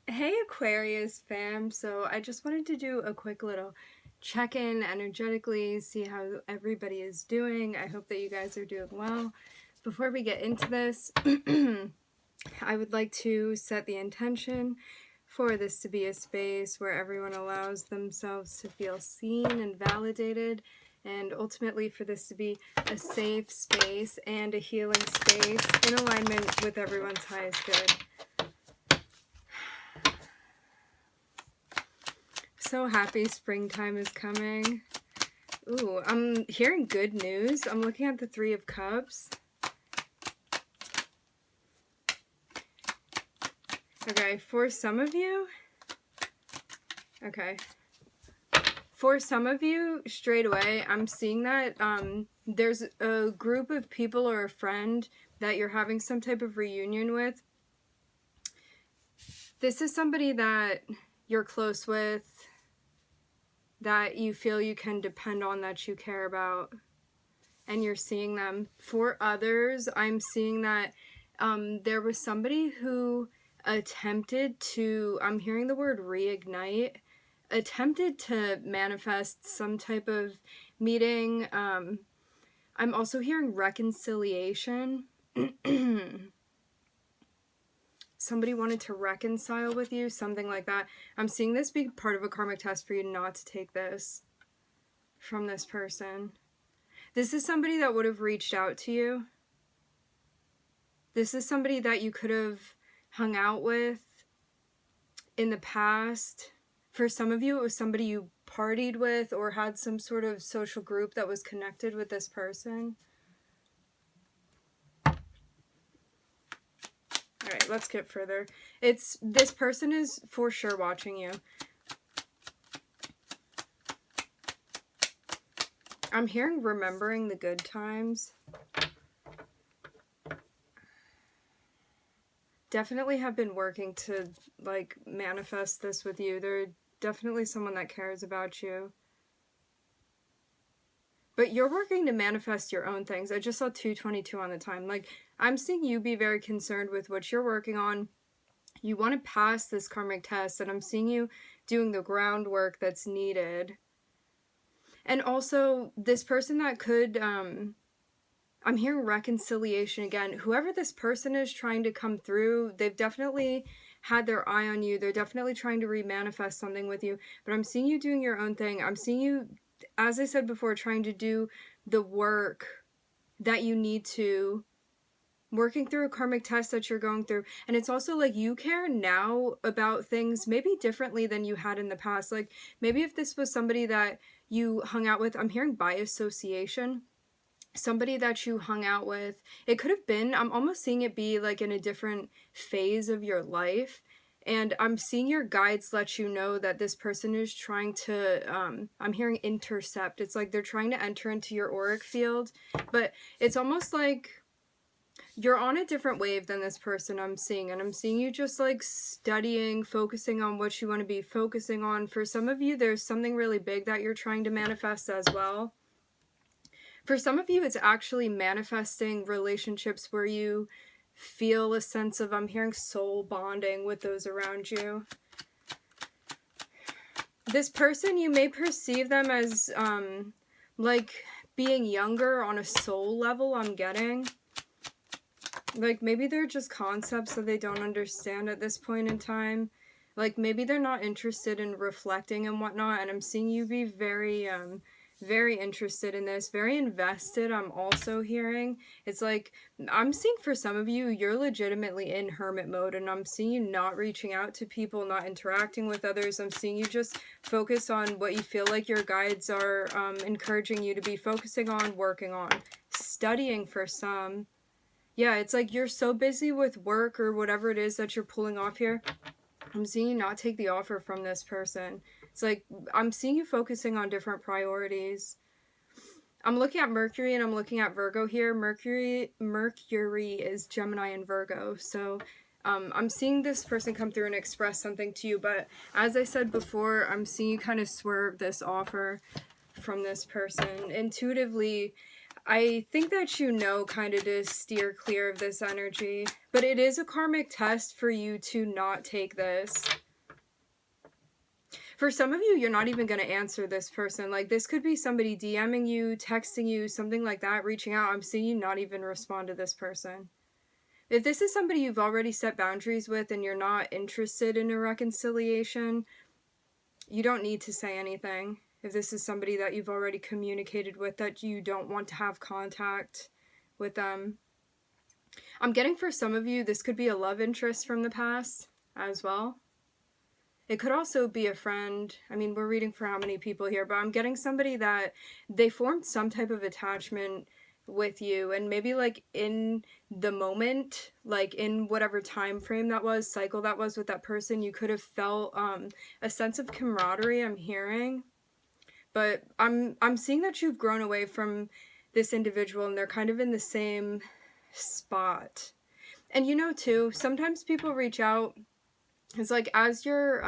Hey Aquarius fam, so I just wanted to do a quick little check-in energetically, see how everybody is doing. I hope that you guys are doing well. Before we get into this, I would like to set the intention for this to be a space where everyone allows themselves to feel seen and validated, and ultimately for this to be a safe space and a healing space in alignment with everyone's highest good. So happy springtime is coming. Ooh, I'm hearing good news. I'm looking at the Three of Cups. Okay, for some of you, straight away, I'm seeing that there's a group of people or a friend that you're having some type of reunion with. This is somebody that you're close with, that you feel you can depend on, that you care about, and you're seeing them. For others, I'm seeing that there was somebody who attempted to, I'm hearing the word reignite, attempted to manifest some type of meeting. I'm also hearing reconciliation. Somebody wanted to reconcile with you, something like that. I'm seeing this be part of a karmic test for you not to take this from this person. This is somebody that would have reached out to you. This is somebody that you could have hung out with in the past. For some of you, it was somebody you partied with or had some sort of social group that was connected with this person. Alright, let's get further. This person is for sure watching you. I'm hearing remembering the good times. Definitely have been working to, like, manifest this with you. They're definitely someone that cares about you. But you're working to manifest your own things. I just saw 222 on the time. Like, I'm seeing you be very concerned with what you're working on. You want to pass this karmic test, and I'm seeing you doing the groundwork that's needed. And also, this person that could, I'm hearing reconciliation again. Whoever this person is trying to come through, they've definitely had their eye on you. They're definitely trying to remanifest something with you. But I'm seeing you doing your own thing. I'm seeing you, as I said before, trying to do the work that you need to, working through a karmic test that you're going through. And it's also like you care now about things maybe differently than you had in the past. Like maybe if this was somebody that you hung out with, I'm hearing by association, somebody that you hung out with, it could have been, I'm almost seeing it be like in a different phase of your life. And I'm seeing your guides let you know that this person is trying to, I'm hearing intercept. It's like they're trying to enter into your auric field, but it's almost like you're on a different wave than this person I'm seeing. And I'm seeing you just like studying, focusing on what you want to be focusing on. For some of you, there's something really big that you're trying to manifest as well. For some of you, it's actually manifesting relationships where you feel a sense of, I'm hearing soul bonding with those around you. This person, you may perceive them as like being younger on a soul level, I'm getting. Like maybe they're just concepts that they don't understand at this point in time. Like maybe they're not interested in reflecting and whatnot, and I'm seeing you be very very interested in this, very invested. I'm also hearing it's like I'm seeing for some of you, you're legitimately in hermit mode, and I'm seeing you not reaching out to people, not interacting with others. I'm seeing you just focus on what you feel like your guides are encouraging you to be focusing on, working on, studying for some. Yeah, it's like you're so busy with work or whatever it is that you're pulling off here. I'm seeing you not take the offer from this person. It's like, I'm seeing you focusing on different priorities. I'm looking at Mercury and I'm looking at Virgo here. Mercury is Gemini and Virgo. So I'm seeing this person come through and express something to you. But as I said before, I'm seeing you kind of swerve this offer from this person. Intuitively, I think that you know kind of to steer clear of this energy, but it is a karmic test for you to not take this. For some of you, you're not even going to answer this person. Like, this could be somebody DMing you, texting you, something like that, reaching out. I'm seeing you not even respond to this person. If this is somebody you've already set boundaries with and you're not interested in a reconciliation, you don't need to say anything. If this is somebody that you've already communicated with that you don't want to have contact with them. I'm getting for some of you, this could be a love interest from the past as well. It could also be a friend. I mean, we're reading for how many people here, but I'm getting somebody that they formed some type of attachment with you, and maybe like in the moment, like in whatever time frame that was, cycle that was with that person, you could have felt a sense of camaraderie, I'm hearing. But I'm seeing that you've grown away from this individual and they're kind of in the same spot. And you know too, sometimes people reach out. It's like as your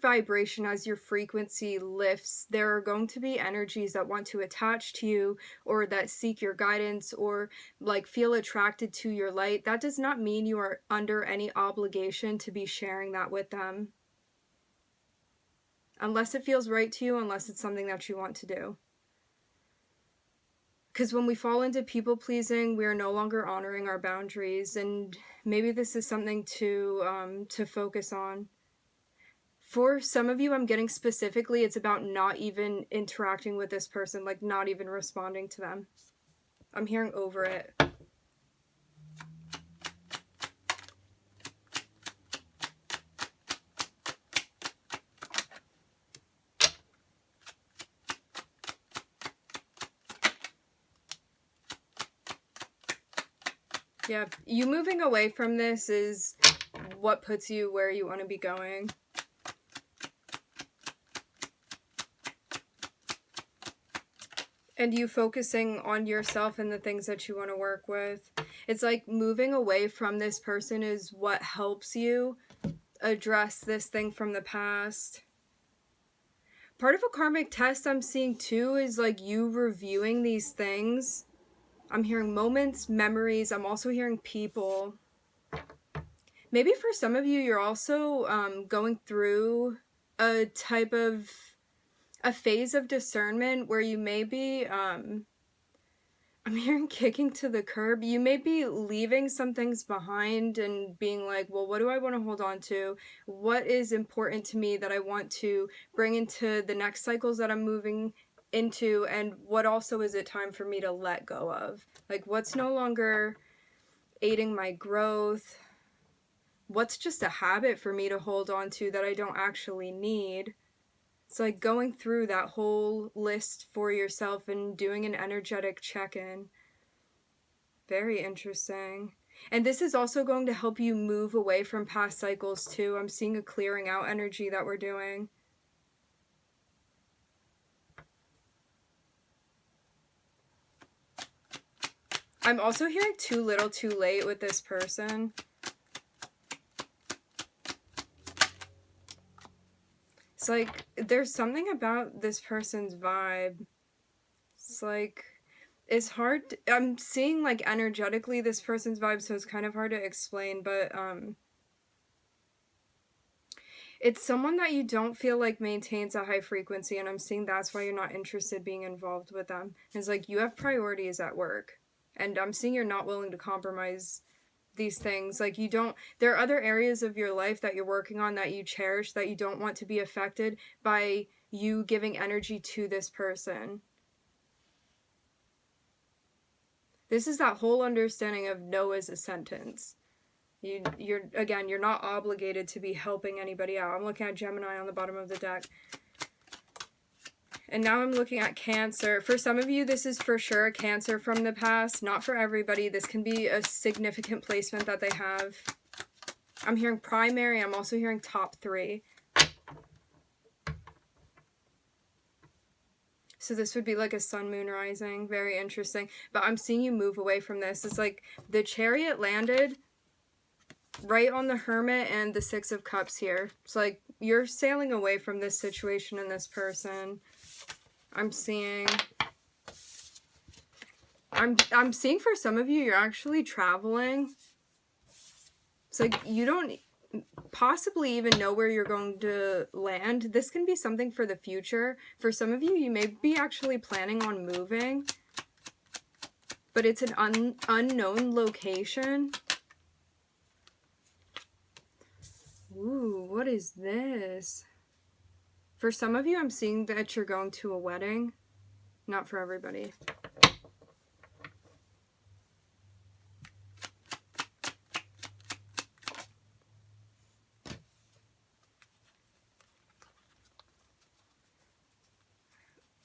vibration, as your frequency lifts, there are going to be energies that want to attach to you or that seek your guidance or like feel attracted to your light. That does not mean you are under any obligation to be sharing that with them. Unless it feels right to you, unless it's something that you want to do. Because when we fall into people pleasing, we are no longer honoring our boundaries, and maybe this is something to focus on. For some of you, I'm getting specifically, it's about not even interacting with this person, like not even responding to them. I'm hearing over it. Yeah, you moving away from this is what puts you where you want to be going. And you focusing on yourself and the things that you want to work with. It's like moving away from this person is what helps you address this thing from the past. Part of a karmic test I'm seeing too is like you reviewing these things. I'm hearing moments, memories. I'm also hearing people. Maybe for some of you, you're also going through a type of a phase of discernment where you may be, I'm hearing kicking to the curb. You may be leaving some things behind and being like, well, what do I want to hold on to? What is important to me that I want to bring into the next cycles that I'm moving into? And what also is it time for me to let go of? Like, what's no longer aiding my growth? What's just a habit for me to hold on to that I don't actually need? It's like going through that whole list for yourself and doing an energetic check-in. Very interesting. And this is also going to help you move away from past cycles too. I'm seeing a clearing out energy that we're doing. I'm also hearing too little too late with this person. It's like there's something about this person's vibe. It's like it's hard. I'm seeing like energetically this person's vibe, so it's kind of hard to explain, but it's someone that you don't feel like maintains a high frequency, and I'm seeing that's why you're not interested being involved with them. It's like you have priorities at work, and I'm seeing you're not willing to compromise these things. Like you don't, there are other areas of your life that you're working on that you cherish that you don't want to be affected by you giving energy to this person. This is that whole understanding of no as a sentence. You're not obligated to be helping anybody out. I'm looking at Gemini on the bottom of the deck. And now I'm looking at Cancer. For some of you, this is for sure a Cancer from the past. Not for everybody. This can be a significant placement that they have. I'm hearing primary. I'm also hearing top 3. So this would be like a sun, moon, rising. Very interesting. But I'm seeing you move away from this. It's like the Chariot landed right on the Hermit and the 6 of Cups here. It's like you're sailing away from this situation and this person. I'm seeing I'm seeing for some of you, you're actually traveling. It's like you don't possibly even know where you're going to land. This can be something for the future. For some of you, you may be actually planning on moving, but it's an unknown location. Ooh, what is this? For some of you, I'm seeing that you're going to a wedding. Not for everybody.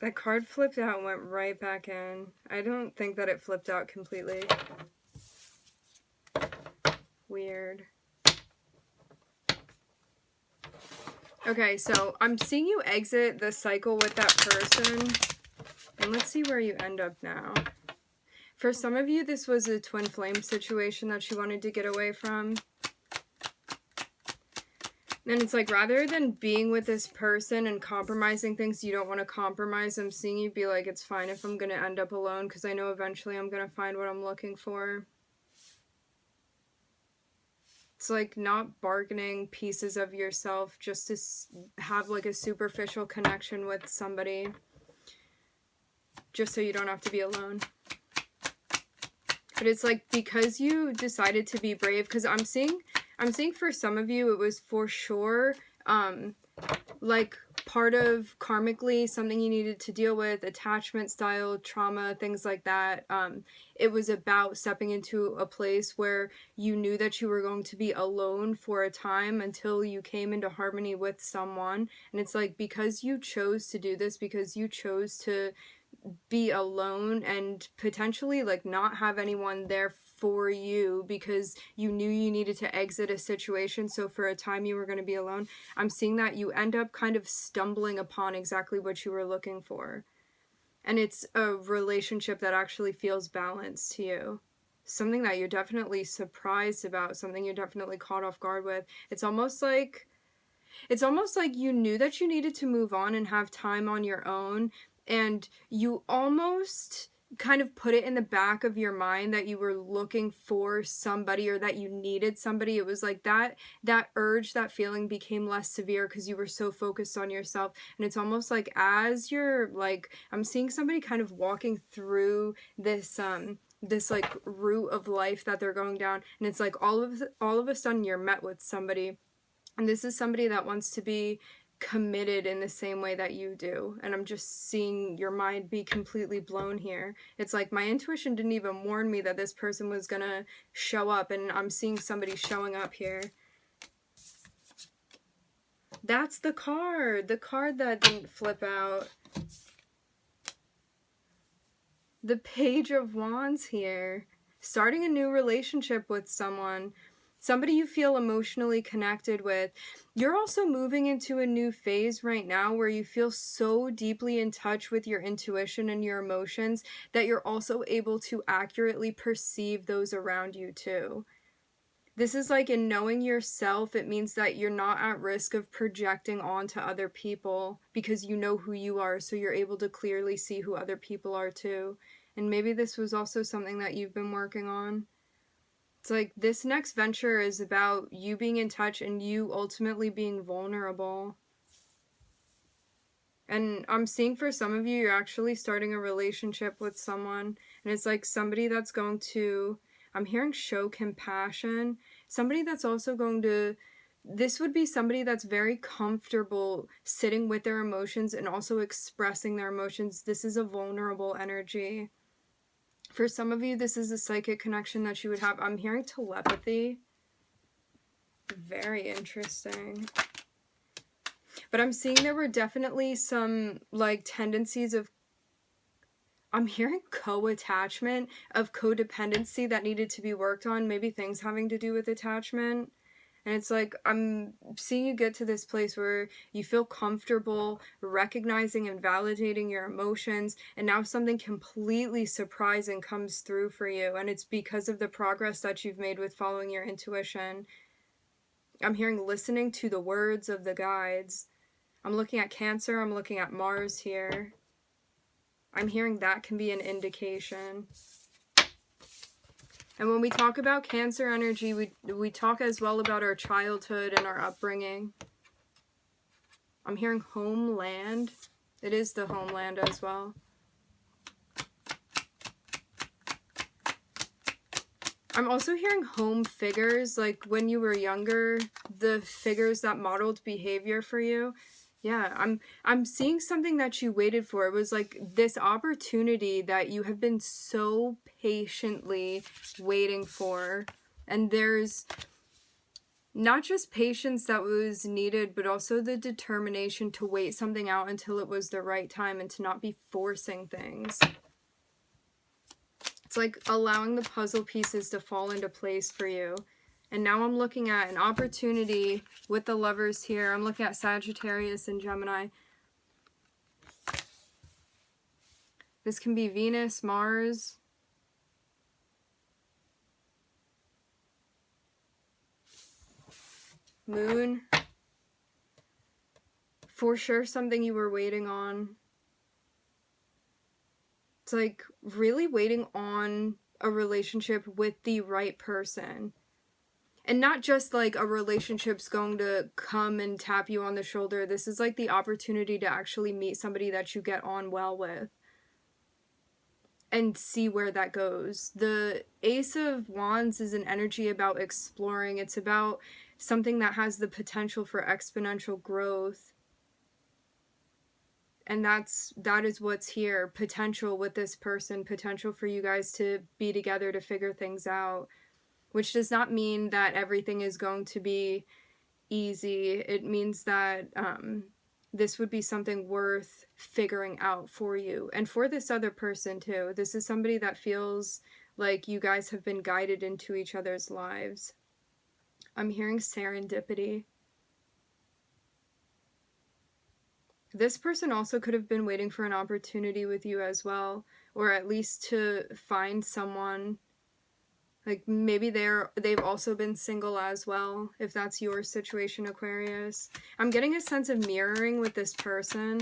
That card flipped out and went right back in. I don't think that it flipped out completely. Weird. Okay, so I'm seeing you exit the cycle with that person. And let's see where you end up now. For some of you, this was a twin flame situation that you wanted to get away from. And it's like, rather than being with this person and compromising things you don't want to compromise, I'm seeing you be like, it's fine if I'm going to end up alone because I know eventually I'm going to find what I'm looking for. It's like not bargaining pieces of yourself just to have like a superficial connection with somebody just so you don't have to be alone. But it's like, because you decided to be brave, because I'm seeing for some of you, it was for sure, like part of karmically something you needed to deal with, attachment style, trauma, things like that. It was about stepping into a place where you knew that you were going to be alone for a time until you came into harmony with someone. And it's like, because you chose to do this, because you chose to be alone and potentially like not have anyone there for you because you knew you needed to exit a situation, so for a time you were going to be alone. I'm seeing that you end up kind of stumbling upon exactly what you were looking for, and it's a relationship that actually feels balanced to you, something that you're definitely surprised about, something you're definitely caught off guard with. It's almost like you knew that you needed to move on and have time on your own, and you almost kind of put it in the back of your mind that you were looking for somebody or that you needed somebody. It was like that urge, that feeling became less severe because you were so focused on yourself. And it's almost like, as you're like, I'm seeing somebody kind of walking through this like route of life that they're going down, and it's like all of a sudden you're met with somebody. And this is somebody that wants to be committed in the same way that you do. And I'm just seeing your mind be completely blown here. It's like my intuition didn't even warn me that this person was gonna show up, and I'm seeing somebody showing up here. That's the card that didn't flip out. The Page of Wands here. Starting a new relationship with someone. Somebody you feel emotionally connected with. You're also moving into a new phase right now where you feel so deeply in touch with your intuition and your emotions that you're also able to accurately perceive those around you too. This is like, in knowing yourself, it means that you're not at risk of projecting onto other people because you know who you are, so you're able to clearly see who other people are too. And maybe this was also something that you've been working on. It's like, this next venture is about you being in touch and you ultimately being vulnerable. And I'm seeing for some of you, you're actually starting a relationship with someone. And it's like somebody that's going to, I'm hearing, show compassion. Somebody that's also going to, this would be somebody that's very comfortable sitting with their emotions and also expressing their emotions. This is a vulnerable energy. For some of you, this is a psychic connection that you would have. I'm hearing telepathy. Very interesting. But I'm seeing there were definitely some like tendencies of, I'm hearing co-attachment, of codependency that needed to be worked on. Maybe things having to do with attachment. And it's like, I'm seeing you get to this place where you feel comfortable recognizing and validating your emotions, and now something completely surprising comes through for you, and it's because of the progress that you've made with following your intuition. I'm hearing listening to the words of the guides. I'm looking at Cancer, I'm looking at Mars here. I'm hearing that can be an indication. And when we talk about Cancer energy, we talk as well about our childhood and our upbringing. I'm hearing homeland. It is the homeland as well. I'm also hearing home figures, like when you were younger, the figures that modeled behavior for you. Yeah, I'm seeing something that you waited for. It was like this opportunity that you have been so patiently waiting for. And there's not just patience that was needed, but also the determination to wait something out until it was the right time and to not be forcing things. It's like allowing the puzzle pieces to fall into place for you. And now I'm looking at an opportunity with the Lovers here. I'm looking at Sagittarius and Gemini. This can be Venus, Mars. Moon. For sure something you were waiting on. It's like really waiting on a relationship with the right person. And not just like a relationship's going to come and tap you on the shoulder. This is like the opportunity to actually meet somebody that you get on well with. And see where that goes. The Ace of Wands is an energy about exploring. It's about something that has the potential for exponential growth. And that is what's here. Potential with this person. Potential for you guys to be together to figure things out. Which does not mean that everything is going to be easy. It means that this would be something worth figuring out for you. And for this other person too. This is somebody that feels like you guys have been guided into each other's lives. I'm hearing serendipity. This person also could have been waiting for an opportunity with you as well, or at least to find someone. Like maybe they've also been single as well, if that's your situation, Aquarius. I'm getting a sense of mirroring with this person.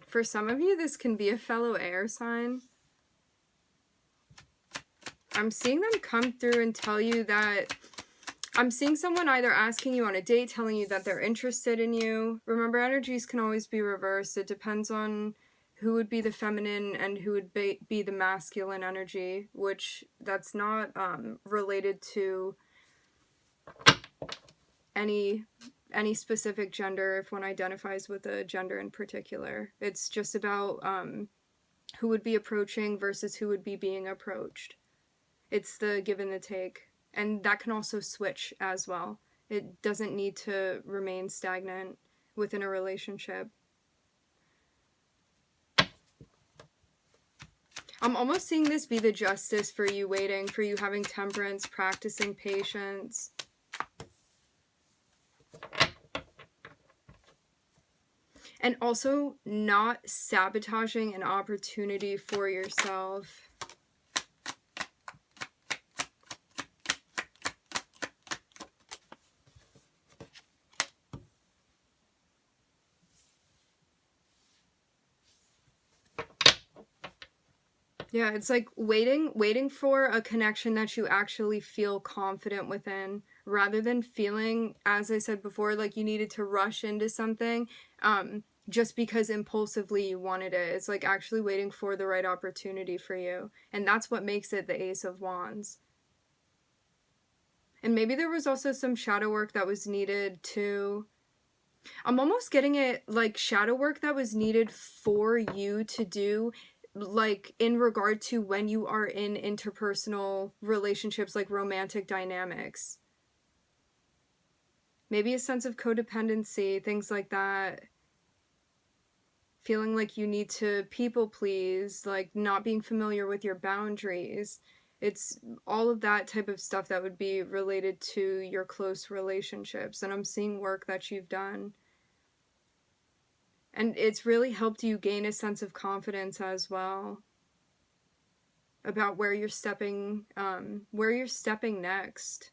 For some of you, this can be a fellow air sign. I'm seeing them come through and tell you that... I'm seeing someone either asking you on a date, telling you that they're interested in you. Remember, energies can always be reversed. It depends on who would be the feminine and who would be the masculine energy, which that's not related to any specific gender if one identifies with a gender in particular. It's just about who would be approaching versus who would be being approached. It's the give and the take. And that can also switch as well. It doesn't need to remain stagnant within a relationship. I'm almost seeing this be the justice for you waiting, for you having temperance, practicing patience. And also not sabotaging an opportunity for yourself. Yeah, it's like waiting for a connection that you actually feel confident within, rather than feeling, as I said before, like you needed to rush into something just because impulsively you wanted it. It's like actually waiting for the right opportunity for you. And that's what makes it the Ace of Wands. And maybe there was also some shadow work that was needed too. I'm almost getting it like shadow work that was needed for you to do, like in regard to when you are in interpersonal relationships, like romantic dynamics. Maybe a sense of codependency, things like that. Feeling like you need to people please, like not being familiar with your boundaries. It's all of that type of stuff that would be related to your close relationships. And I'm seeing work that you've done. And it's really helped you gain a sense of confidence as well about where you're stepping next.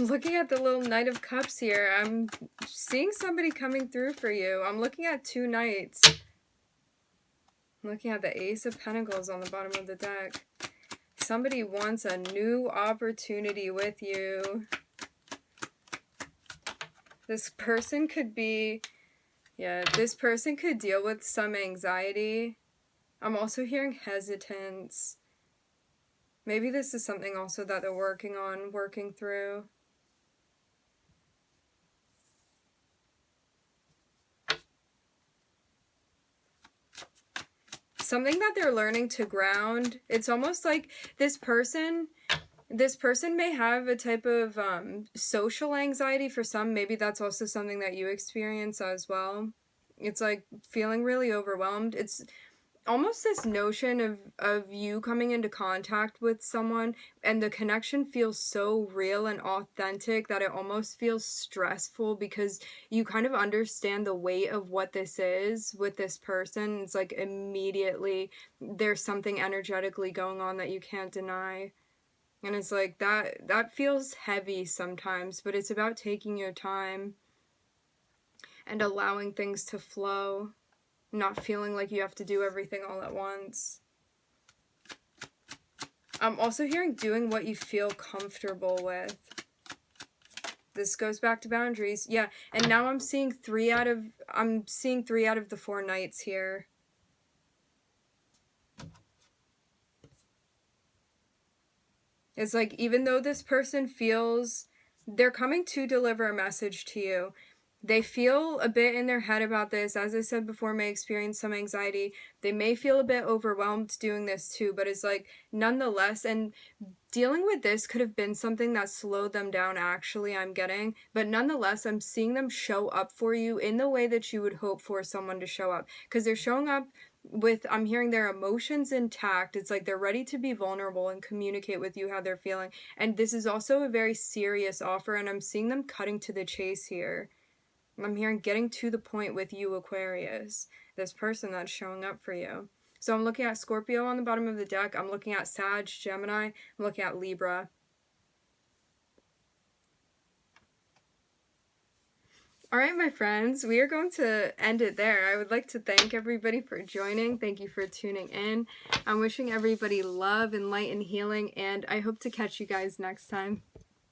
I'm looking at the little Knight of Cups here. I'm seeing somebody coming through for you. I'm looking at 2 knights. I'm looking at the Ace of Pentacles on the bottom of the deck. Somebody wants a new opportunity with you. This person could be, yeah, this person could deal with some anxiety. I'm also hearing hesitance. Maybe this is something also that they're working on, working through. Something that they're learning to ground. It's almost like this person may have a type of social anxiety for some. Maybe that's also something that you experience as well. It's like feeling really overwhelmed. It's almost this notion of you coming into contact with someone and the connection feels so real and authentic that it almost feels stressful because you kind of understand the weight of what this is with this person. It's like immediately there's something energetically going on that you can't deny. And it's like that feels heavy sometimes, but it's about taking your time and allowing things to flow. Not feeling like you have to do everything all at once. I'm also hearing doing what you feel comfortable with. This goes back to boundaries. Yeah, and now I'm seeing 3 out of the 4 knights here. It's like even though this person feels they're coming to deliver a message to you, they feel a bit in their head about this. As I said before, may experience some anxiety. They may feel a bit overwhelmed doing this too, but it's like nonetheless, and dealing with this could have been something that slowed them down actually, I'm getting, but nonetheless, I'm seeing them show up for you in the way that you would hope for someone to show up, because they're showing up with, I'm hearing their emotions intact. It's like they're ready to be vulnerable and communicate with you how they're feeling. And this is also a very serious offer, and I'm seeing them cutting to the chase here. I'm hearing getting to the point with you, Aquarius, this person that's showing up for you. So I'm looking at Scorpio on the bottom of the deck. I'm looking at Sag, Gemini. I'm looking at Libra. All right, my friends, we are going to end it there. I would like to thank everybody for joining. Thank you for tuning in. I'm wishing everybody love and light and healing, and I hope to catch you guys next time.